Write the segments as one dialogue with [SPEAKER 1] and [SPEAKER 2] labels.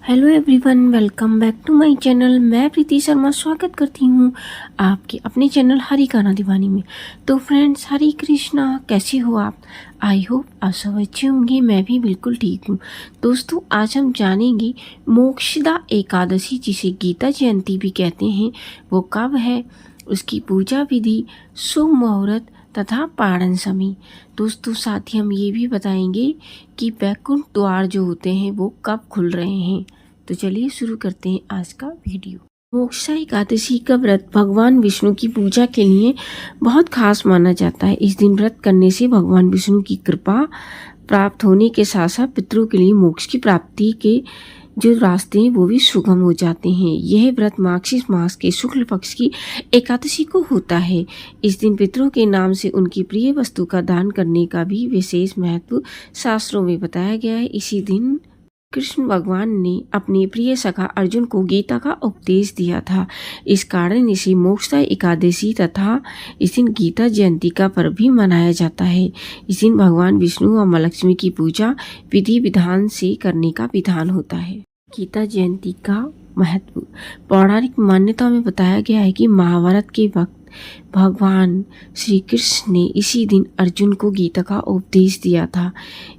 [SPEAKER 1] Hello everyone, welcome back to my channel. मैं प्रीति शर्मा स्वागत करती हूँ आपके अपने चैनल हरी गाना दीवानी में। तो फ्रेंड्स, हरी कृष्णा, कैसे हो आप? आई होप आप सब अच्छे होंगे। मैं भी बिल्कुल ठीक हूँ। दोस्तों, आज हम जानेंगे मोक्षदा एकादशी, जिसे गीता जयंती भी कहते हैं, वो कब है, उसकी पूजा विधि, शुभ मुहूर्त तथा पारण समय। दोस्तों, साथ ही हम ये भी बताएंगे कि वैकुंठ द्वार जो होते हैं वो कब खुल रहे हैं। तो चलिए शुरू करते हैं आज का वीडियो। मोक्षा एकादशी का व्रत भगवान विष्णु की पूजा के लिए बहुत खास माना जाता है। इस दिन व्रत करने से भगवान विष्णु की कृपा प्राप्त होने के साथ साथ पितरों के लिए मोक्ष की प्राप्ति के जो रास्ते हैं वो भी सुगम हो जाते हैं। यह व्रत मार्गशीर्ष मास के शुक्ल पक्ष की एकादशी को होता है। इस दिन पितरों के नाम से उनकी प्रिय वस्तु का दान करने का भी विशेष महत्व शास्त्रों में बताया गया है। इसी दिन कृष्ण भगवान ने अपने प्रिय सखा अर्जुन को गीता का उपदेश दिया था। इस कारण इसे मोक्षा एकादशी तथा इस दिन गीता जयंती का पर्व भी मनाया जाता है। इस दिन भगवान विष्णु और माँ लक्ष्मी की पूजा विधि विधान से करने का विधान होता है। गीता जयंती का महत्व पौराणिक मान्यता में बताया गया है कि महाभारत के वक्त भगवान श्री कृष्ण ने इसी दिन अर्जुन को गीता का उपदेश दिया था।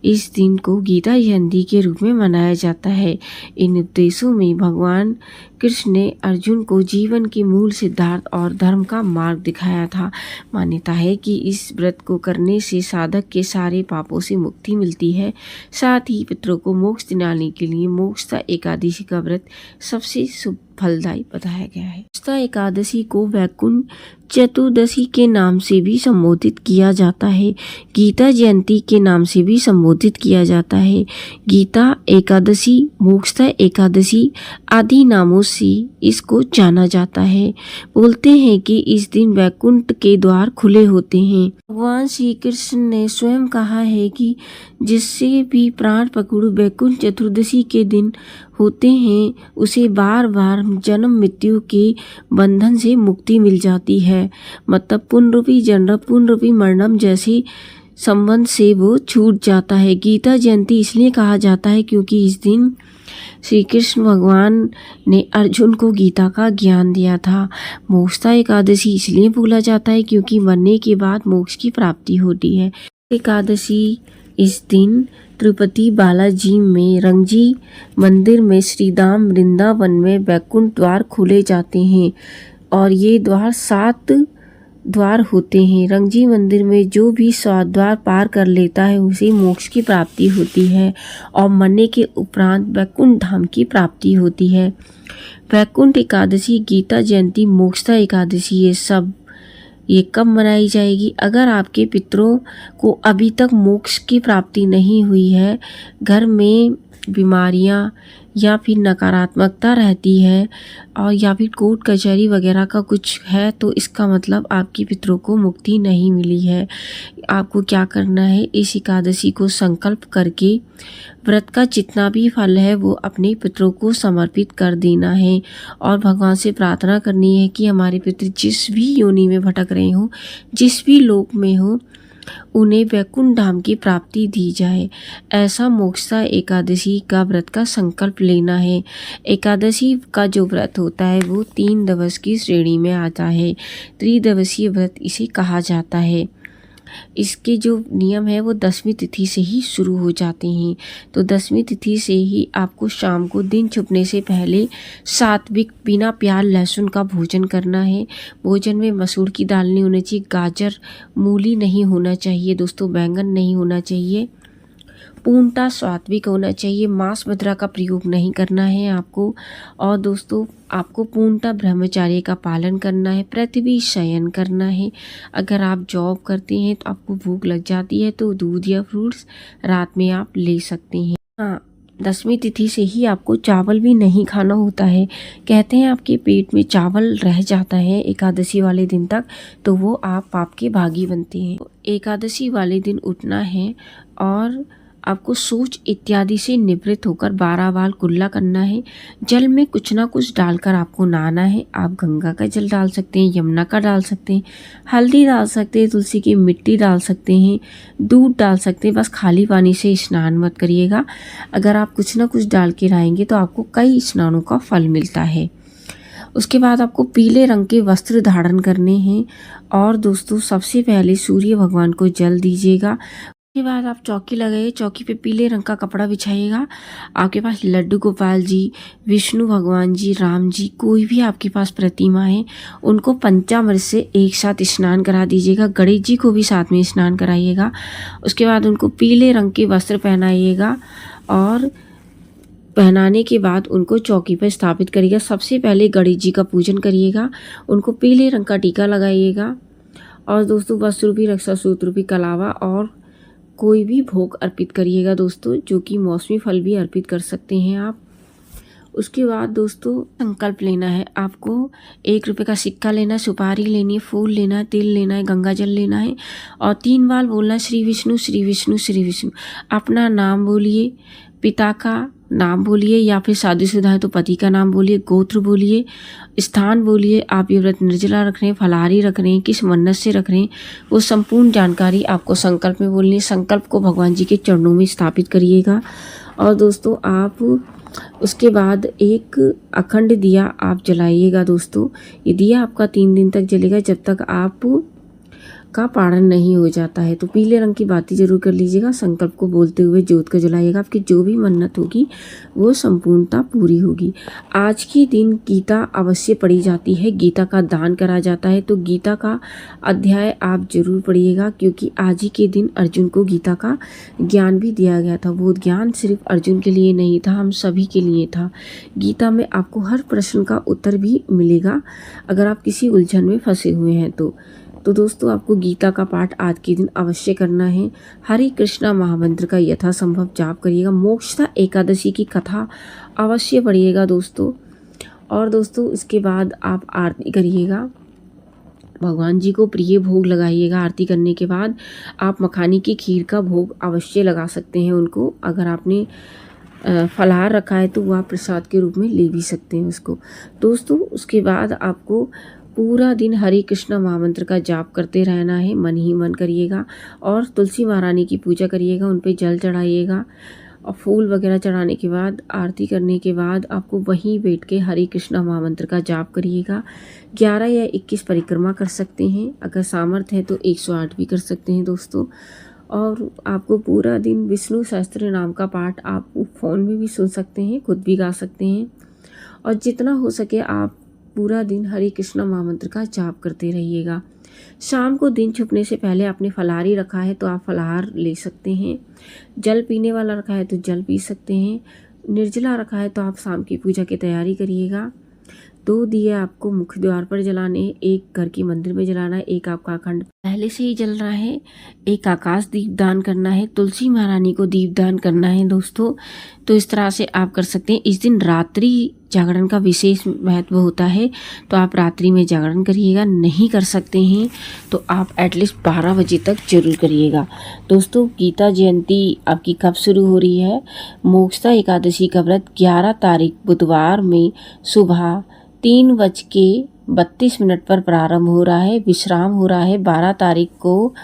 [SPEAKER 1] इस दिन को गीता जयंती के रूप में मनाया जाता है। इन उपदेशों में भगवान कृष्ण ने अर्जुन को जीवन के मूल सिद्धांत और धर्म का मार्ग दिखाया था। मान्यता है कि इस व्रत को करने से साधक के सारे पापों से मुक्ति मिलती है। साथ ही पितरों को मोक्ष दिलाने के लिए मोक्षा एकादशी का व्रत सबसे शुभ फलदायी बताया गया है। मोक्षा एकादशी को वैकुंठ चतुर्दशी के नाम से भी संबोधित किया जाता है। गीता जयंती के नाम से भी संबोधित किया जाता है। गीता एकादशी, मोक्षा एकादशी आदि नामों से इसको जाना जाता है। बोलते हैं कि इस दिन वैकुंठ के द्वार खुले होते हैं। भगवान श्री कृष्ण ने स्वयं कहा है कि जिससे भी प्राण पकड़ो वैकुंठ चतुर्दशी के दिन होते हैं, उसे बार बार जन्म मृत्यु के बंधन से मुक्ति मिल जाती है। मतलब पुनरुपि जन्म पुनरुपि मरणम जैसे संबंध से वो छूट जाता है। गीता जयंती इसलिए कहा जाता है क्योंकि इस दिन श्री कृष्ण भगवान ने अर्जुन को गीता का ज्ञान दिया था। मोक्षा एकादशी इसलिए बोला जाता है क्योंकि मरने के बाद मोक्ष की प्राप्ति होती है। एकादशी इस दिन तिरुपति बालाजी में रंगजी मंदिर में श्री धाम वृंदावन में वैकुंठ द्वार खोले जाते हैं और ये द्वार 7 द्वार होते हैं। रंगजी मंदिर में जो भी 7 द्वार पार कर लेता है उसे मोक्ष की प्राप्ति होती है और मरने के उपरांत वैकुंठ धाम की प्राप्ति होती है। वैकुंठ एकादशी, गीता जयंती, मोक्षा एकादशी ये कब मनाई जाएगी? अगर आपके पितरों को अभी तक मोक्ष की प्राप्ति नहीं हुई है, घर में बीमारियां या फिर नकारात्मकता रहती है और या फिर कोर्ट कचहरी वगैरह का कुछ है, तो इसका मतलब आपके पितरों को मुक्ति नहीं मिली है। आपको क्या करना है, इस एकादशी को संकल्प करके व्रत का जितना भी फल है वो अपने पितरों को समर्पित कर देना है और भगवान से प्रार्थना करनी है कि हमारे पितर जिस भी योनि में भटक रहे हों, जिस भी लोक में हो, उन्हें वैकुंठ धाम की प्राप्ति दी जाए। ऐसा मोक्षा एकादशी का व्रत का संकल्प लेना है। एकादशी का जो व्रत होता है वो 3 दिवस की श्रेणी में आता है। त्रिदिवसीय व्रत इसे कहा जाता है। इसके जो नियम है वो 10वीं तिथि से ही शुरू हो जाते हैं। तो 10वीं तिथि से ही आपको शाम को दिन छुपने से पहले सात्विक बिना प्याज लहसुन का भोजन करना है। भोजन में मसूर की दाल नहीं होनी चाहिए, गाजर मूली नहीं होना चाहिए, दोस्तों बैंगन नहीं होना चाहिए, पूर्णतः सात्विक होना चाहिए। मांस मदिरा का प्रयोग नहीं करना है आपको। और दोस्तों, आपको पूर्णतः ब्रह्मचर्य का पालन करना है। पृथ्वी शयन करना है। अगर आप जॉब करते हैं तो आपको भूख लग जाती है तो दूध या फ्रूट्स रात में आप ले सकते हैं। हाँ, 10वीं तिथि से ही आपको चावल भी नहीं खाना होता है। कहते हैं आपके पेट में चावल रह जाता है एकादशी वाले दिन तक, तो वो आप पाप के भागी बनते हैं। एकादशी वाले दिन उठना है और आपको सोच इत्यादि से निवृत्त होकर 12 बार कुल्ला करना है। जल में कुछ ना कुछ डालकर आपको नहाना है। आप गंगा का जल डाल सकते हैं, यमुना का डाल सकते हैं, हल्दी डाल सकते हैं, तुलसी की मिट्टी डाल सकते हैं, दूध डाल सकते हैं। बस खाली पानी से स्नान मत करिएगा। अगर आप कुछ ना कुछ डाल के नहाएंगे तो आपको कई स्नानों का फल मिलता है। उसके बाद आपको पीले रंग के वस्त्र धारण करने हैं। और दोस्तों सबसे पहले सूर्य भगवान को जल दीजिएगा। उसके बाद आप चौकी लगाइए, चौकी पे पीले रंग का कपड़ा बिछाइएगा। आपके पास लड्डू गोपाल जी, विष्णु भगवान जी, राम जी, कोई भी आपके पास प्रतिमा है, उनको पंचामृत से एक साथ स्नान करा दीजिएगा। गणेश जी को भी साथ में स्नान कराइएगा। उसके बाद उनको पीले रंग के वस्त्र पहनाइएगा और पहनाने के बाद उनको चौकी पर स्थापित करिएगा। सबसे पहले गणेश जी का पूजन करिएगा, उनको पीले रंग का टीका लगाइएगा। और दोस्तों वस्त्र रूपी, रक्षा सूत्र रूपी, कलावा और कोई भी भोग अर्पित करिएगा दोस्तों, जो कि मौसमी फल भी अर्पित कर सकते हैं आप। उसके बाद दोस्तों संकल्प लेना है। आपको 1 रुपये का सिक्का लेना है, सुपारी लेनी है, फूल लेना है, तिल लेना है, गंगा जल लेना है और 3 बार बोलना है श्री विष्णु श्री विष्णु श्री विष्णु। अपना नाम बोलिए, पिता का नाम बोलिए या फिर शादीशुदा है तो पति का नाम बोलिए, गोत्र बोलिए, स्थान बोलिए, आप ये व्रत निर्जला रख रहे हैं, फलाहारी रख रहे हैं, किस मन्नत से रख रहे हैं, वो संपूर्ण जानकारी आपको संकल्प में बोलनी है। संकल्प को भगवान जी के चरणों में स्थापित करिएगा। और दोस्तों आप उसके बाद एक अखंड दिया आप जलाइएगा दोस्तों। ये दिया आपका 3 दिन तक जलेगा, जब तक आप का पारण नहीं हो जाता है। तो पीले रंग की बाती जरूर कर लीजिएगा। संकल्प को बोलते हुए ज्योत को जलाइएगा। आपकी जो भी मन्नत होगी वो संपूर्णता पूरी होगी। आज के दिन गीता अवश्य पढ़ी जाती है, गीता का दान करा जाता है। तो गीता का अध्याय आप जरूर पढ़िएगा, क्योंकि आज ही के दिन अर्जुन को गीता का ज्ञान भी दिया गया था। वो ज्ञान सिर्फ अर्जुन के लिए नहीं था, हम सभी के लिए था। गीता में आपको हर प्रश्न का उत्तर भी मिलेगा अगर आप किसी उलझन में फंसे हुए हैं तो दोस्तों आपको गीता का पाठ आज के दिन अवश्य करना है। हरे कृष्णा महामंत्र का यथासंभव जाप करिएगा। मोक्षदा एकादशी की कथा अवश्य पढ़िएगा दोस्तों। और दोस्तों इसके बाद आप आरती करिएगा, भगवान जी को प्रिय भोग लगाइएगा। आरती करने के बाद आप मखानी की खीर का भोग अवश्य लगा सकते हैं उनको। अगर आपने फलाहार रखा है तो वह प्रसाद के रूप में ले भी सकते हैं उसको। दोस्तों उसके बाद आपको पूरा दिन हरे कृष्णा महामंत्र का जाप करते रहना है, मन ही मन करिएगा। और तुलसी महारानी की पूजा करिएगा, उन पे जल चढ़ाइएगा और फूल वगैरह चढ़ाने के बाद आरती करने के बाद आपको वहीं बैठ के हरे कृष्णा महामंत्र का जाप करिएगा। 11 या 21 परिक्रमा कर सकते हैं, अगर सामर्थ्य है तो 108 भी कर सकते हैं दोस्तों। और आपको पूरा दिन विष्णु सहस्त्र नाम का पाठ आप फ़ोन में भी सुन सकते हैं, खुद भी गा सकते हैं। और जितना हो सके आप पूरा दिन हरे कृष्णा महामंत्र का जाप करते रहिएगा। शाम को दिन छुपने से पहले आपने फलाहारी रखा है तो आप फलाहार ले सकते हैं। जल पीने वाला रखा है तो जल पी सकते हैं। निर्जला रखा है तो आप शाम की पूजा की तैयारी करिएगा। 2 दिए आपको मुख्य द्वार पर जलाने हैं, एक घर की मंदिर में जलाना है, एक आपका अखंड पहले से ही जल रहा है, एक आकाश दीप दान करना है, तुलसी महारानी को दीप दान करना है दोस्तों। तो इस तरह से आप कर सकते हैं। इस दिन रात्रि जागरण का विशेष महत्व होता है, तो आप रात्रि में जागरण करिएगा। नहीं कर सकते हैं तो आप एटलीस्ट 12 बजे तक जरूर करिएगा। दोस्तों गीता जयंती आपकी कब शुरू हो रही है? मोक्षदा एकादशी का व्रत 11 तारीख बुधवार में सुबह 3:32 पर प्रारंभ हो रहा है, विश्राम हो रहा है 12 तारीख को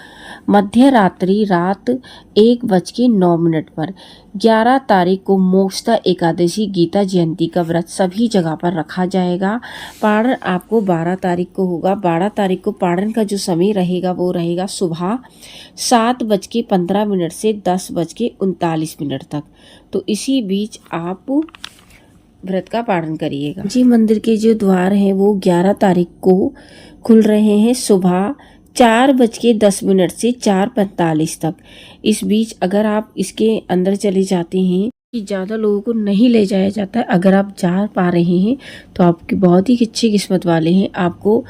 [SPEAKER 1] मध्य रात्रि रात 1:09 पर। 11 तारीख को मोक्षदा एकादशी गीता जयंती का व्रत सभी जगह पर रखा जाएगा। पारण आपको 12 तारीख को होगा। 12 तारीख को पारण का जो समय रहेगा वो रहेगा सुबह 7:15 से 10:39 तक। तो इसी बीच आप व्रत का पालन करिएगा। जी मंदिर के जो द्वार हैं वो 11 तारीख को खुल रहे हैं सुबह 4:10 से 4:45 तक। इस बीच अगर आप इसके अंदर चले जाते हैं कि ज़्यादा लोगों को नहीं ले जाया जाता है, अगर आप जा पा रहे हैं तो आपकी बहुत ही अच्छी किस्मत वाले हैं, आपको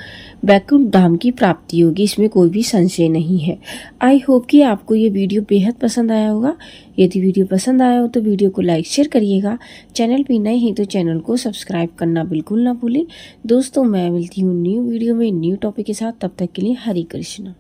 [SPEAKER 1] बैकुंठ धाम की प्राप्ति होगी, इसमें कोई भी संशय नहीं है। आई होप कि आपको ये वीडियो बेहद पसंद आया होगा। यदि वीडियो पसंद आया हो तो वीडियो को लाइक शेयर करिएगा। चैनल पे नए हैं तो चैनल को सब्सक्राइब करना बिल्कुल ना भूलें। दोस्तों मैं मिलती हूँ न्यू वीडियो में न्यू टॉपिक के साथ, तब तक के लिए हरे कृष्णा।